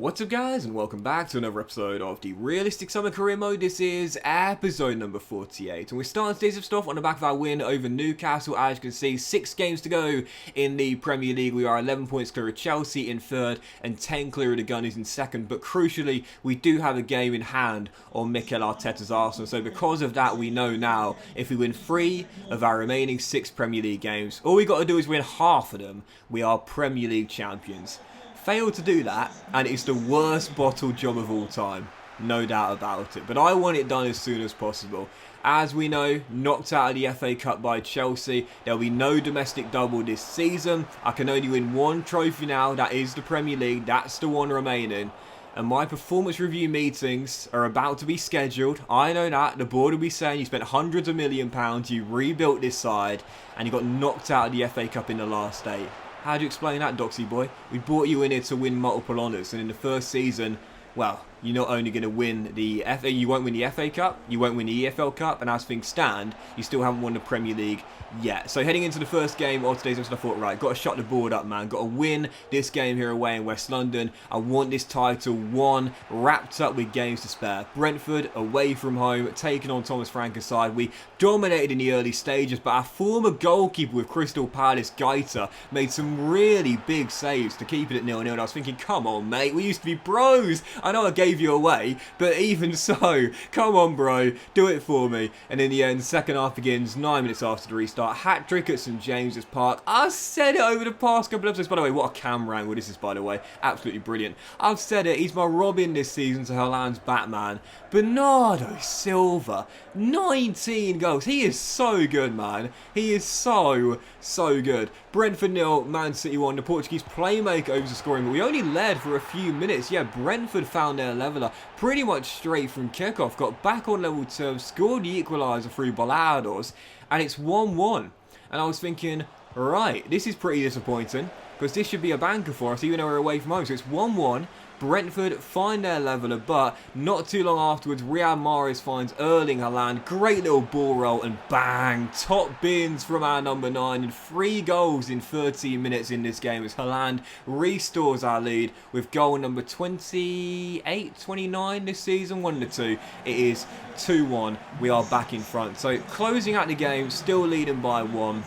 What's up guys, and welcome back to another episode of the Realistic Summer Career Mode. This is episode number 48, and we're starting today's stuff on the back of our win over Newcastle. As you can see, 6 games to go in the Premier League. We are 11 points clear of Chelsea in third and 10 clear of the Gunners in second, but crucially we do have a game in hand on Mikel Arteta's Arsenal. So because of that, we know now if we win 3 of our remaining 6 Premier League games, all we got to do is win half of them, we are Premier League champions. Failed to do that, and it's the worst bottle job of all time, no doubt about it. But I want it done as soon as possible. As we know, knocked out of the FA Cup by Chelsea. There'll be no domestic double this season. I can only win 1 trophy now, that is the Premier League, that's the one remaining. And my performance review meetings are about to be scheduled. I know that, the board will be saying you spent hundreds of £1 million, you rebuilt this side, and you got knocked out of the FA Cup in the last 8. How do you explain that, Doxy boy? We brought you in here to win multiple honours, and in the first season, well, you're not only going to win the FA, you won't win the FA Cup, you won't win the EFL Cup, and as things stand, you still haven't won the Premier League yet. So heading into the first game of today's episode, I thought, right, got to shut the board up, man. Got to win this game here away in West London. I want this title won, wrapped up with games to spare. Brentford, away from home, taking on Thomas Franker's side. We dominated in the early stages, but our former goalkeeper with Crystal Palace, Gaita, made some really big saves to keep it at 0-0. And I was thinking, come on, mate, we used to be bros. I know I gave you away, but even so, come on, bro, do it for me. And in the end, second half begins 9 minutes after the restart. Hat-trick at St James's Park. I said it over the past couple of episodes. By the way, what a camera angle this is, by the way. Absolutely brilliant. I've said it, he's my Robin this season to Haaland's Batman. Bernardo Silva, 19 goals. He is so good, man. He is so good. Brentford 0, Man City 1. The Portuguese playmaker over to scoring, but we only led for a few minutes. Yeah, Brentford found their leveller pretty much straight from kickoff. Got back on level terms, scored the equaliser through Balados, and it's 1-1. And I was thinking, right, this is pretty disappointing, because this should be a banker for us, even though we're away from home. So it's 1-1. Brentford find their leveller, but not too long afterwards, Riyad Mahrez finds Erling Haaland. Great little ball roll, and bang, top bins from our number 9. And 3 goals in 13 minutes in this game as Haaland restores our lead with goal number 28, 29 this season, 1 of the 2. It is 2-1. We are back in front. So closing out the game, still leading by 1.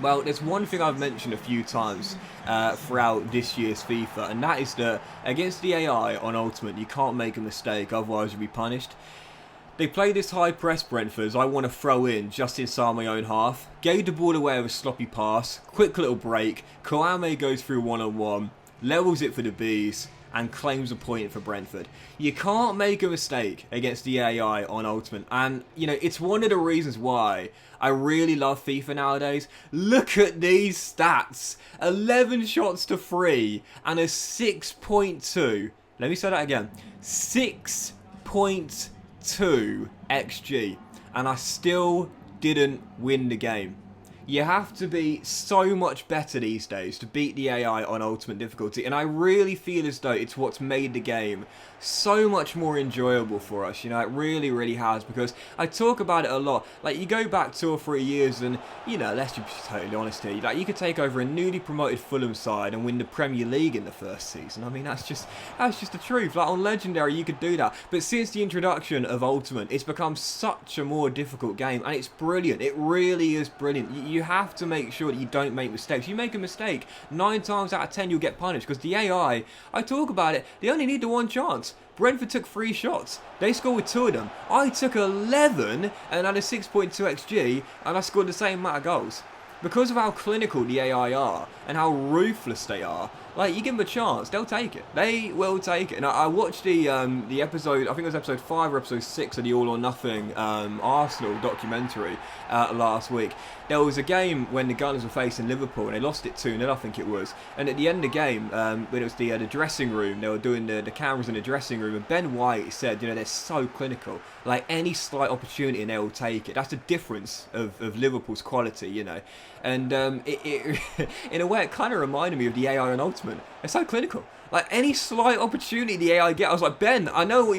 Well, there's one thing I've mentioned a few times throughout this year's FIFA, and that is that against the AI on Ultimate, you can't make a mistake, otherwise you'll be punished. They play this high press Brentford, I want to throw in just inside my own half. Gave the ball away with a sloppy pass, quick little break, Kouame goes through one-on-one, levels it for the Bees, and claims a point for Brentford. You can't make a mistake against the AI on Ultimate, and you know, it's one of the reasons why I really love FIFA nowadays. Look at these stats. 11 shots to 3 and a 6.2. Let me say that again. 6.2 XG. And I still didn't win the game. You have to be so much better these days to beat the AI on Ultimate difficulty, and I really feel as though it's what's made the game so much more enjoyable for us. You know, it really has, because I talk about it a lot. Like, you go back 2 or 3 years and, you know, let's be totally honest here, like, you could take over a newly promoted Fulham side and win the Premier League in the first season. I mean, that's just the truth. Like, on Legendary you could do that, but since the introduction of Ultimate, it's become such a more difficult game, and it's brilliant. It really is brilliant. You have to make sure that you don't make mistakes. You make a mistake, 9 times out of 10 you'll get punished, because the AI, I talk about it, they only need the 1 chance. Brentford took 3 shots. They scored with 2 of them. I took 11 and had a 6.2 XG, and I scored the same amount of goals. Because of how clinical the AI are and how ruthless they are, like, you give them a chance, they'll take it. They will take it. And I watched the episode, I think it was episode 5 or episode 6 of the All or Nothing Arsenal documentary last week. There was a game when the Gunners were facing Liverpool and they lost it 2-0, I think it was. And at the end of the game, when it was the dressing room, they were doing the cameras in the dressing room, and Ben White said, you know, they're so clinical. Like, any slight opportunity and they will take it. That's the difference of Liverpool's quality, you know. And it in a way, it kind of reminded me of the AI on Ultimate. They're so clinical. Like, any slight opportunity the AI get, I was like, Ben, I know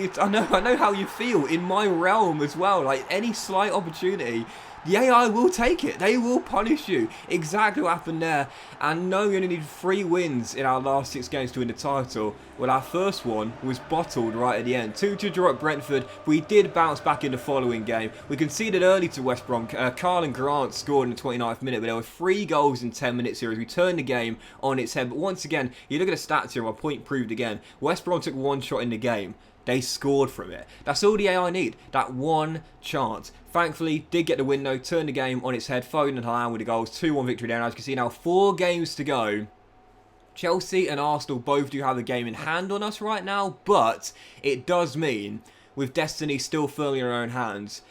how you feel in my realm as well. Like, any slight opportunity, the AI will take it. They will punish you. Exactly what happened there. And no, we only need 3 wins in our last 6 games to win the title. Well, our first one was bottled right at the end. 2-2 draw at Brentford. We did bounce back in the following game. We conceded early to West Brom. Carl and Grant scored in the 29th minute, but there were 3 goals in 10 minutes here as we turned the game on its head. But once again, you look at the stats here, my point proved again. West Brom took 1 shot in the game. They scored from it. That's all the AI need. That 1 chance. Thankfully, did get the win though. Turned the game on its head. Foden and Haaland with the goals. 2-1 victory there. And as you can see now, 4 games to go. Chelsea and Arsenal both do have a game in hand on us right now. But it does mean, with destiny still firmly in our own hands,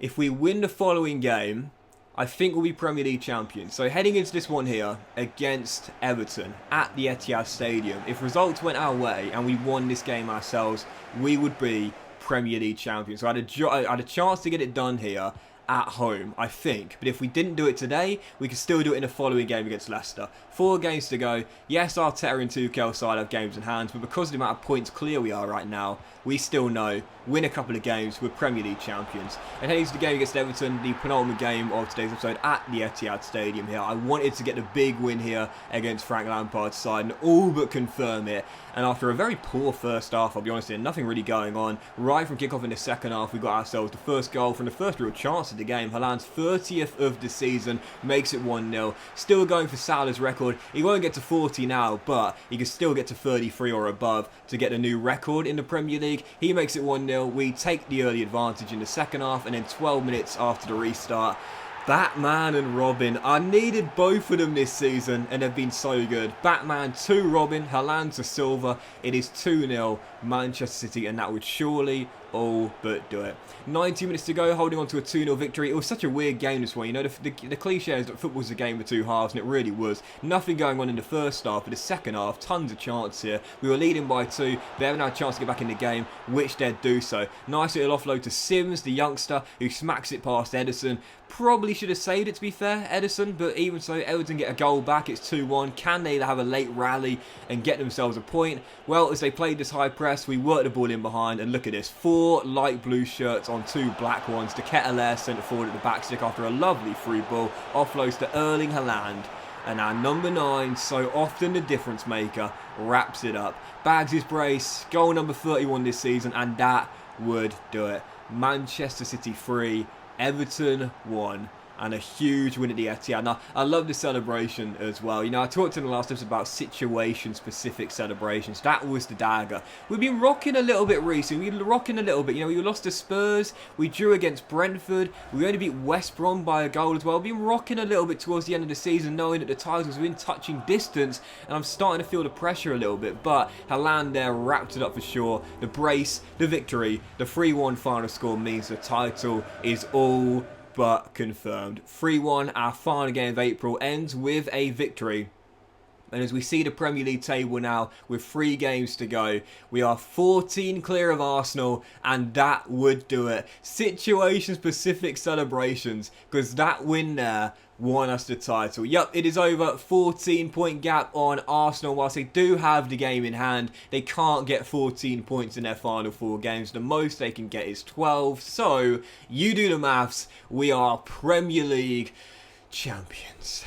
if we win the following game, I think we'll be Premier League champions. So heading into this one here against Everton at the Etihad Stadium, if results went our way and we won this game ourselves, we would be Premier League champions. So I had a chance to get it done here at home, I think. But if we didn't do it today, we could still do it in the following game against Leicester. 4 games to go. Yes, Arteta and Tuchel side have games in hand, but because of the amount of points clear we are right now, we still know, win a couple of games, we're Premier League champions. And heading to the game against Everton, the penultimate game of today's episode at the Etihad Stadium here. I wanted to get the big win here against Frank Lampard's side and all but confirm it. And after a very poor first half, I'll be honest here, nothing really going on. Right from kickoff in the second half, we got ourselves the first goal from the first real chance of the game. Haaland's 30th of the season makes it 1-0. Still going for Salah's record. He won't get to 40 now, but he can still get to 33 or above to get a new record in the Premier League. He makes it 1-0. We take the early advantage in the second half, and then 12 minutes after the restart, Batman and Robin. I needed both of them this season and they've been so good. Batman to Robin, Haaland to Silva. It is 2-0 Manchester City, and that would surely all but do it. 90 minutes to go, holding on to a 2-0 victory. It was such a weird game this one. You know, the cliche is that football's a game of 2 halves, and it really was. Nothing going on in the first half, but the second half, tons of chance here. We were leading by 2. They haven't had a chance to get back in the game, which they'd do so. Nice little offload to Sims, the youngster, who smacks it past Edison. Probably should have saved it, to be fair, Edison, but even so, Everton get a goal back. It's 2-1. Can they have a late rally and get themselves a point? Well, as they played this high press, we worked the ball in behind, and look at this. 4 light blue shirts on 2 black ones. De Ketelaere sent forward at the back stick after a lovely through ball. Offloads to Erling Haaland. And our number 9, so often the difference maker, wraps it up. Bags his brace, goal number 31 this season, and that would do it. Manchester City 3, Everton 1. And a huge win at the Etihad. Now, I love the celebration as well. You know, I talked in the last episode about situation-specific celebrations. That was the dagger. We've been rocking a little bit recently. We've been rocking a little bit. You know, we lost to Spurs. We drew against Brentford. We only beat West Brom by a goal as well. We've been rocking a little bit towards the end of the season, knowing that the titles were in touching distance. And I'm starting to feel the pressure a little bit. But Haaland there wrapped it up for sure. The brace, the victory, the 3-1 final score means the title is all but confirmed. 3-1, our final game of April ends with a victory. And as we see the Premier League table now, with 3 games to go, we are 14 clear of Arsenal, and that would do it. Situation-specific celebrations, because that win there won us the title. Yep, it is over. 14-point gap on Arsenal. Whilst they do have the game in hand, they can't get 14 points in their final 4 games. The most they can get is 12. So, you do the maths. We are Premier League champions.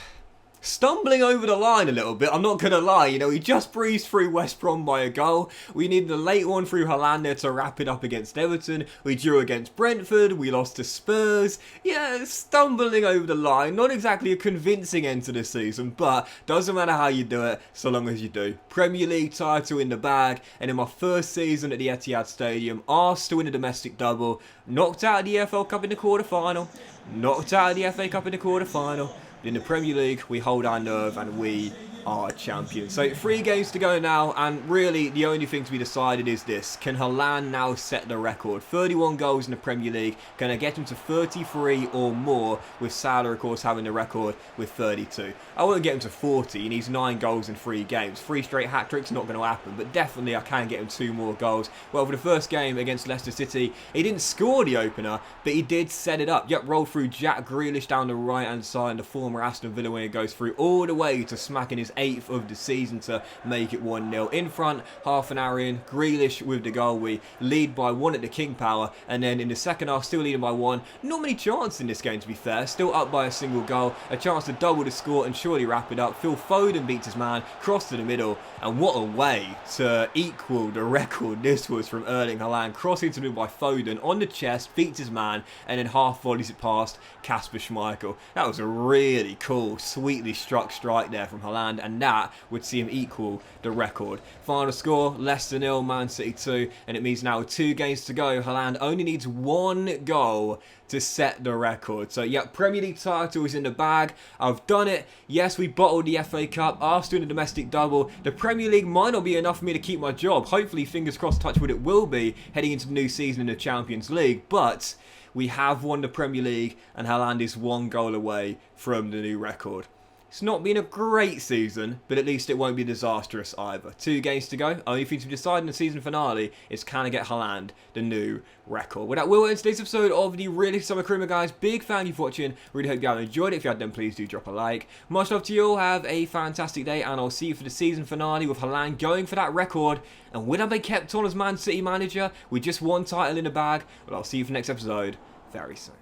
Stumbling over the line a little bit, I'm not going to lie, you know, he just breezed through West Brom by a goal. We needed a late one through Haaland there to wrap it up against Everton. We drew against Brentford, we lost to Spurs. Yeah, stumbling over the line, not exactly a convincing end to the season, but doesn't matter how you do it, so long as you do. Premier League title in the bag, and in my first season at the Etihad Stadium, asked to win a domestic double, knocked out of the EFL Cup in the quarter-final, knocked out of the FA Cup in the quarter-final. In the Premier League, we hold our nerve and we are champions. So 3 games to go now, and really the only thing to be decided is this. Can Haaland now set the record? 31 goals in the Premier League. Can I get him to 33 or more, with Salah, of course, having the record with 32? I won't get him to 40. He needs 9 goals in 3 games. 3 straight hat-tricks, not going to happen, but definitely I can get him 2 more goals. Well, for the first game against Leicester City, he didn't score the opener, but he did set it up. Yep, rolled through Jack Grealish down the right-hand side, and the former Aston Villa winger goes through all the way to smacking his 8th of the season to make it 1-0. In front, half an hour in, Grealish with the goal. We lead by 1 at the King Power, and then in the second half, still leading by 1. Not many chances in this game, to be fair. Still up by a single goal. A chance to double the score and surely wrap it up. Phil Foden beats his man, cross to the middle, and what a way to equal the record this was from Erling Haaland. Crossing to the middle by Foden, on the chest, beats his man, and then half volleys it past Kasper Schmeichel. That was a really cool, sweetly struck strike there from Haaland, and that would see him equal the record. Final score, Leicester 0, Man City 2, and it means now with 2 games to go, Haaland only needs 1 goal to set the record. So yeah, Premier League title is in the bag. I've done it. Yes, we bottled the FA Cup. Arsenal in the domestic double. The Premier League might not be enough for me to keep my job. Hopefully, fingers crossed, touch wood, it will be heading into the new season in the Champions League. But we have won the Premier League, and Haaland is 1 goal away from the new record. It's not been a great season, but at least it won't be disastrous either. 2 games to go. Only thing to decide in the season finale is can I get Haaland the new record. Well, that will end today's episode of the Realistic Summer Career, guys. Big thank you for watching. Really hope you have enjoyed it. If you have, then please do drop a like. Much love to you all. Have a fantastic day, and I'll see you for the season finale with Haaland going for that record. And would I be kept on as Man City manager with just 1 title in the bag? Well, I'll see you for the next episode very soon.